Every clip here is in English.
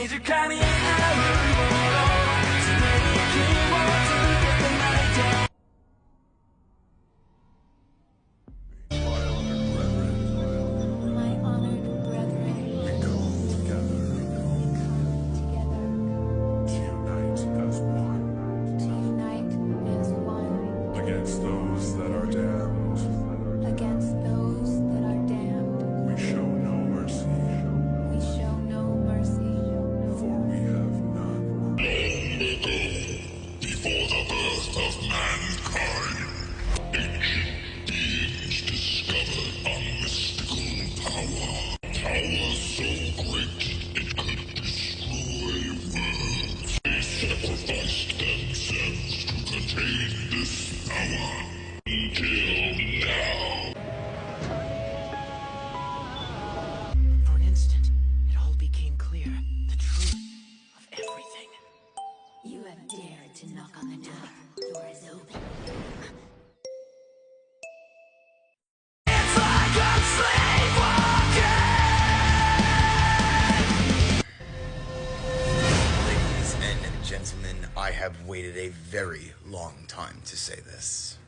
Against those that are damned. Against those that are damned. We show no mercy. We show no mercy. For we have none. Long ago, before the birth of mankind, ancient beings discovered a mystical power. Power so great it could destroy worlds. They sacrificed themselves to contain this power. Until now. For an instant, it all became clear. The truth of everything. You have dared to knock on the door. The door is open. Ladies and gentlemen, I have waited a very long time to say this.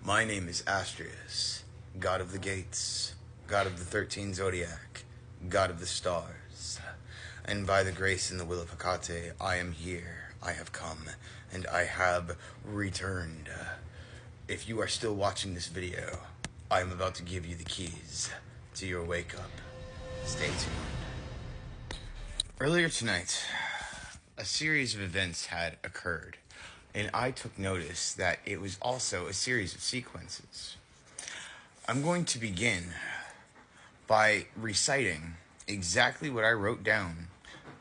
My name is Astrius, God of the Gates, God of the 13 Zodiac, God of the Stars. And by the grace and the will of Hecate, I am here, I have come, and I have returned. If you are still watching this video, I am about to give you the keys to your wake up. Stay tuned. Earlier tonight, a series of events had occurred, and I took notice that it was also a series of sequences. I'm going to begin by reciting exactly what I wrote down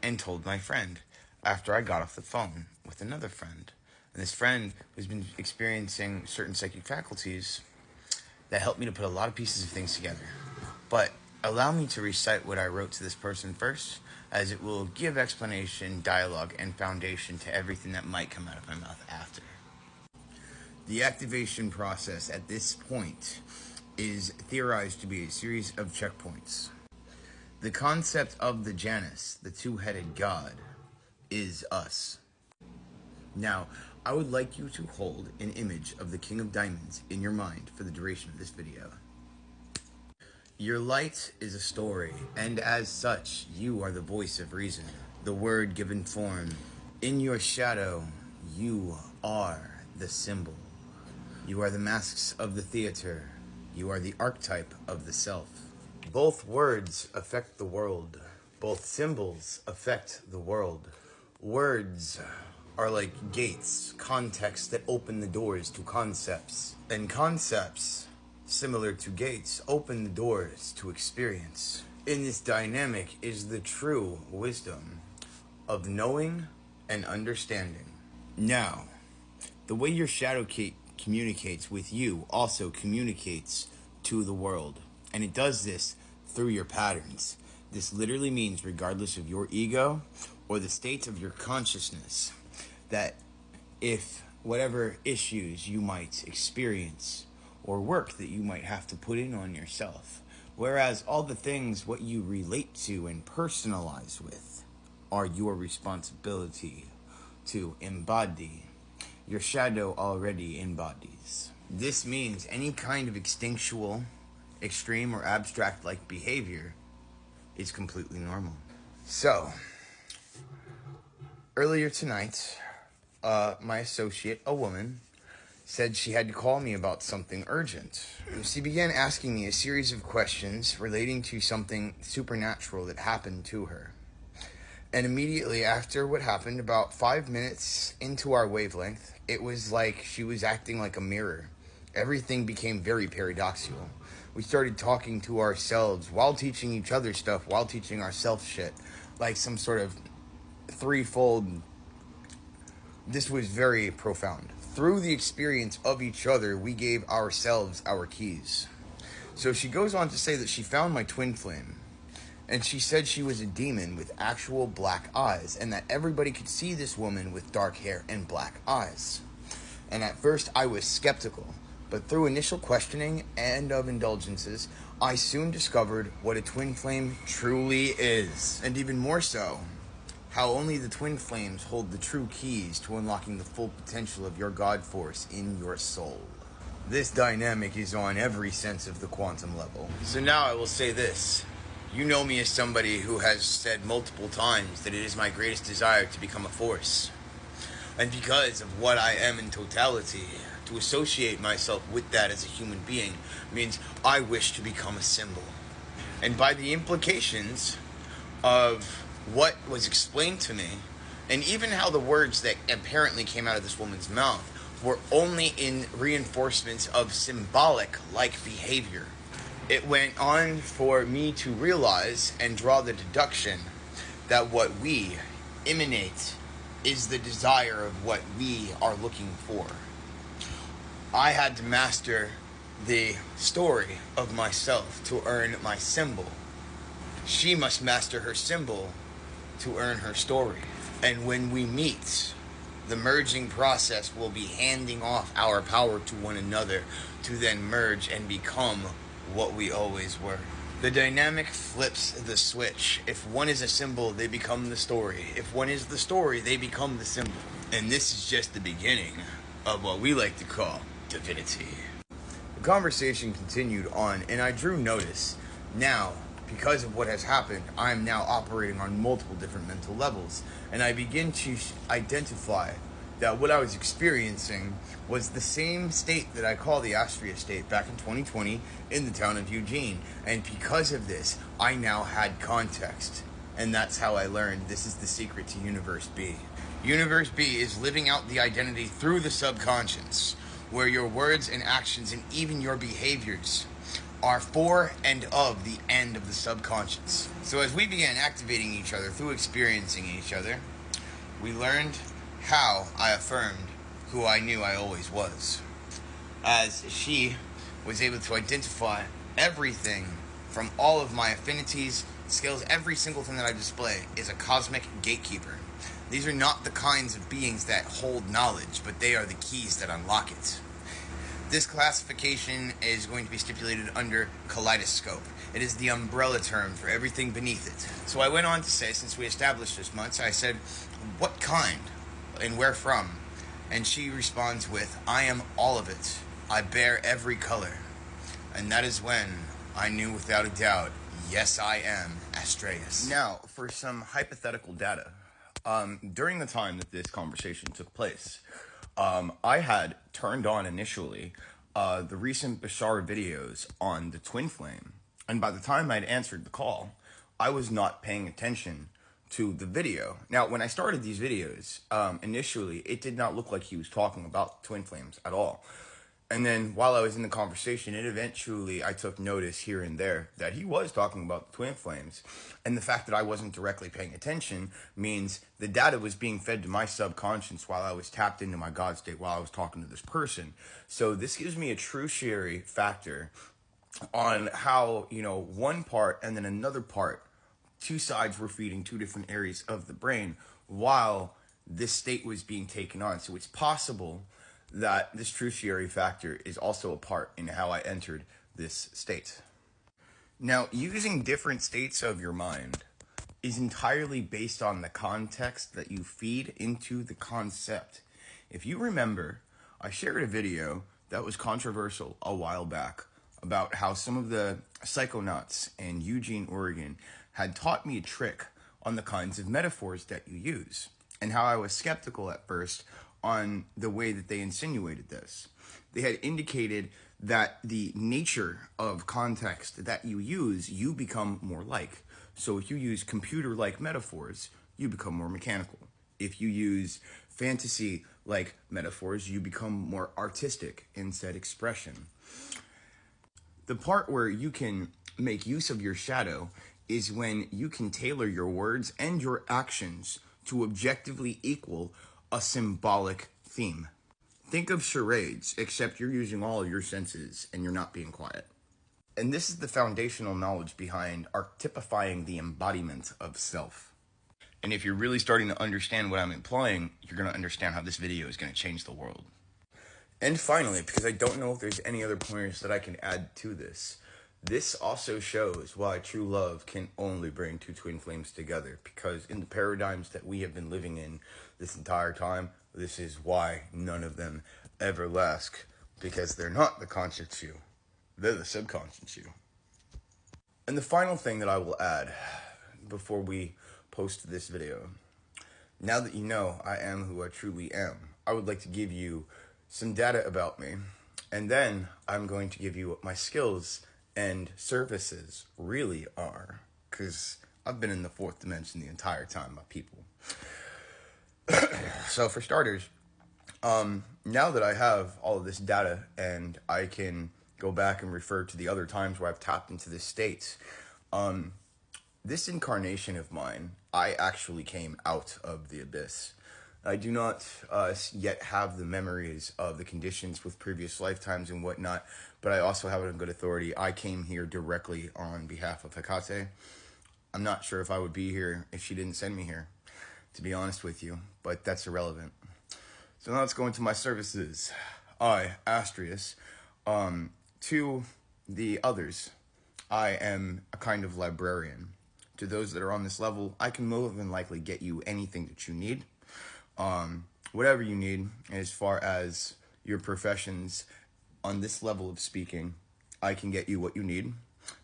and told my friend after I got off the phone with another friend. And this friend has been experiencing certain psychic faculties that helped me to put a lot of pieces of things together. But allow me to recite what I wrote to this person first, as it will give explanation, dialogue, and foundation to everything that might come out of my mouth after. The activation process at this point is theorized to be a series of checkpoints. The concept of the Janus, the two-headed god, is us. Now, I would like you to hold an image of the King of Diamonds in your mind for the duration of this video. Your light is a story, and as such, you are the voice of reason, the word given form. In your shadow, you are the symbol. You are the masks of the theater. You are the archetype of the self. Both words affect the world. Both symbols affect the world. Words are like gates, contexts that open the doors to concepts. And concepts, similar to gates, open the doors to experience. In this dynamic is the true wisdom of knowing and understanding. Now, the way your shadow communicates with you also communicates to the world. And it does this through your patterns. This literally means, regardless of your ego or the state of your consciousness, that if whatever issues you might experience or work that you might have to put in on yourself, whereas all the things what you relate to and personalize with are your responsibility to embody, your shadow already embodies. This means any kind of instinctual, extreme, or abstract-like behavior is completely normal. So, earlier tonight, my associate, a woman, said she had to call me about something urgent. She began asking me a series of questions relating to something supernatural that happened to her. And immediately after what happened, about 5 minutes into our wavelength, it was like she was acting like a mirror. Everything became very paradoxical. We started talking to ourselves while teaching each other stuff, while teaching ourselves shit. Like some sort of threefold. This was very profound. Through the experience of each other, we gave ourselves our keys. So she goes on to say that she found my twin flame. And she said she was a demon with actual black eyes, and that everybody could see this woman with dark hair and black eyes. And at first I was skeptical, but through initial questioning and of indulgences, I soon discovered what a twin flame truly is. And even more so, how only the twin flames hold the true keys to unlocking the full potential of your God force in your soul. This dynamic is on every sense of the quantum level. So now I will say this. You know me as somebody who has said multiple times that it is my greatest desire to become a force. And because of what I am in totality, to associate myself with that as a human being means I wish to become a symbol. And by the implications of what was explained to me, and even how the words that apparently came out of this woman's mouth were only in reinforcements of symbolic-like behavior, it went on for me to realize and draw the deduction that what we emanate is the desire of what we are looking for. I had to master the story of myself to earn my symbol. She must master her symbol to earn her story. And when we meet, the merging process will be handing off our power to one another to then merge and become what we always were. The dynamic flips the switch. If one is a symbol, they become the story. If one is the story, they become the symbol. And this is just the beginning of what we like to call divinity. The conversation continued on, and I drew notice. Now, because of what has happened, I am now operating on multiple different mental levels, and I begin to identify that what I was experiencing was the same state that I call the Astria state back in 2020 in the town of Eugene. And because of this, I now had context. And that's how I learned this is the secret to Universe B. Universe B is living out the identity through the subconscious, where your words and actions and even your behaviors are for and of the end of the subconscious. So as we began activating each other through experiencing each other, we learned how I affirmed who I knew I always was. As she was able to identify everything from all of my affinities, skills, every single thing that I display is a cosmic gatekeeper. These are not the kinds of beings that hold knowledge, but they are the keys that unlock it. This classification is going to be stipulated under kaleidoscope. It is the umbrella term for everything beneath it. So I went on to say, since we established this much, I said, what kind and where from? And she responds with, I am all of it. I bear every color. And that is when I knew without a doubt, yes, I am Astreus. Now, for some hypothetical data. During the time that this conversation took place, I had turned on initially the recent Bashar videos on the Twin Flame. And by the time I'd answered the call, I was not paying attention to the video. Now, when I started these videos, initially, it did not look like he was talking about Twin Flames at all. And then while I was in the conversation, I took notice here and there that he was talking about the Twin Flames. And the fact that I wasn't directly paying attention means the data was being fed to my subconscious while I was tapped into my God state while I was talking to this person. So this gives me a tertiary factor on how, one part and then another part, two sides were feeding two different areas of the brain while this state was being taken on. So it's possible that this tertiary factor is also a part in how I entered this state. Now, using different states of your mind is entirely based on the context that you feed into the concept. If you remember, I shared a video that was controversial a while back about how some of the psychonauts in Eugene, Oregon had taught me a trick on the kinds of metaphors that you use, and how I was skeptical at first on the way that they insinuated this. They had indicated that the nature of context that you use, you become more like. So if you use computer-like metaphors, you become more mechanical. If you use fantasy-like metaphors, you become more artistic in said expression. The part where you can make use of your shadow is when you can tailor your words and your actions to objectively equal a symbolic theme. Think of charades, except you're using all of your senses and you're not being quiet. And this is the foundational knowledge behind archetypifying the embodiment of self. And if you're really starting to understand what I'm implying, you're going to understand how this video is going to change the world. And finally, because I don't know if there's any other pointers that I can add to this, This also shows why true love can only bring two twin flames together, because in the paradigms that we have been living in this entire time, this is why none of them ever last, because they're not the conscious you, they're the subconscious you. And the final thing that I will add before we post this video, now that you know I am who I truly am, I would like to give you some data about me, and then I'm going to give you what my skills and services really are, because I've been in the fourth dimension the entire time, my people. So for starters, now that I have all of this data and I can go back and refer to the other times where I've tapped into this state, this incarnation of mine, I actually came out of the abyss. I do not yet have the memories of the conditions with previous lifetimes and whatnot, but I also have it on good authority. I came here directly on behalf of Hecate. I'm not sure if I would be here if she didn't send me here, to be honest with you, but that's irrelevant. So now let's go into my services. I, Astrius, to the others, I am a kind of librarian. To those that are on this level, I can more than likely get you anything that you need. Whatever you need as far as your professions on this level of speaking, I can get you what you need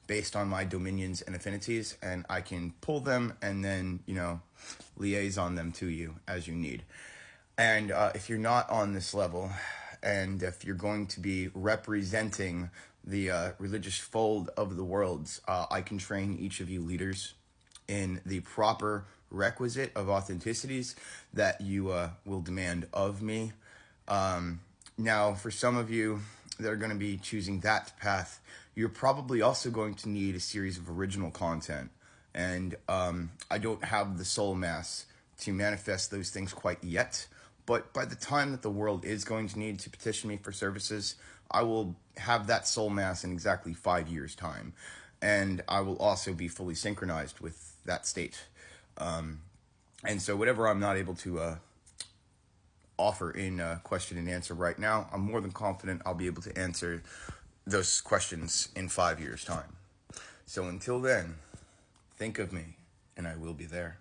based on my dominions and affinities, and I can pull them and then, liaison them to you as you need. And if you're not on this level, and if you're going to be representing the religious fold of the worlds, I can train each of you leaders in the proper requisite of authenticities that you will demand of me. Now, for some of you that are going to be choosing that path, you're probably also going to need a series of original content. And I don't have the soul mass to manifest those things quite yet. But by the time that the world is going to need to petition me for services, I will have that soul mass in exactly 5 years' time. And I will also be fully synchronized with that state. And so whatever I'm not able to offer in question and answer right now, I'm more than confident I'll be able to answer those questions in 5 years' time. So until then, think of me, and I will be there.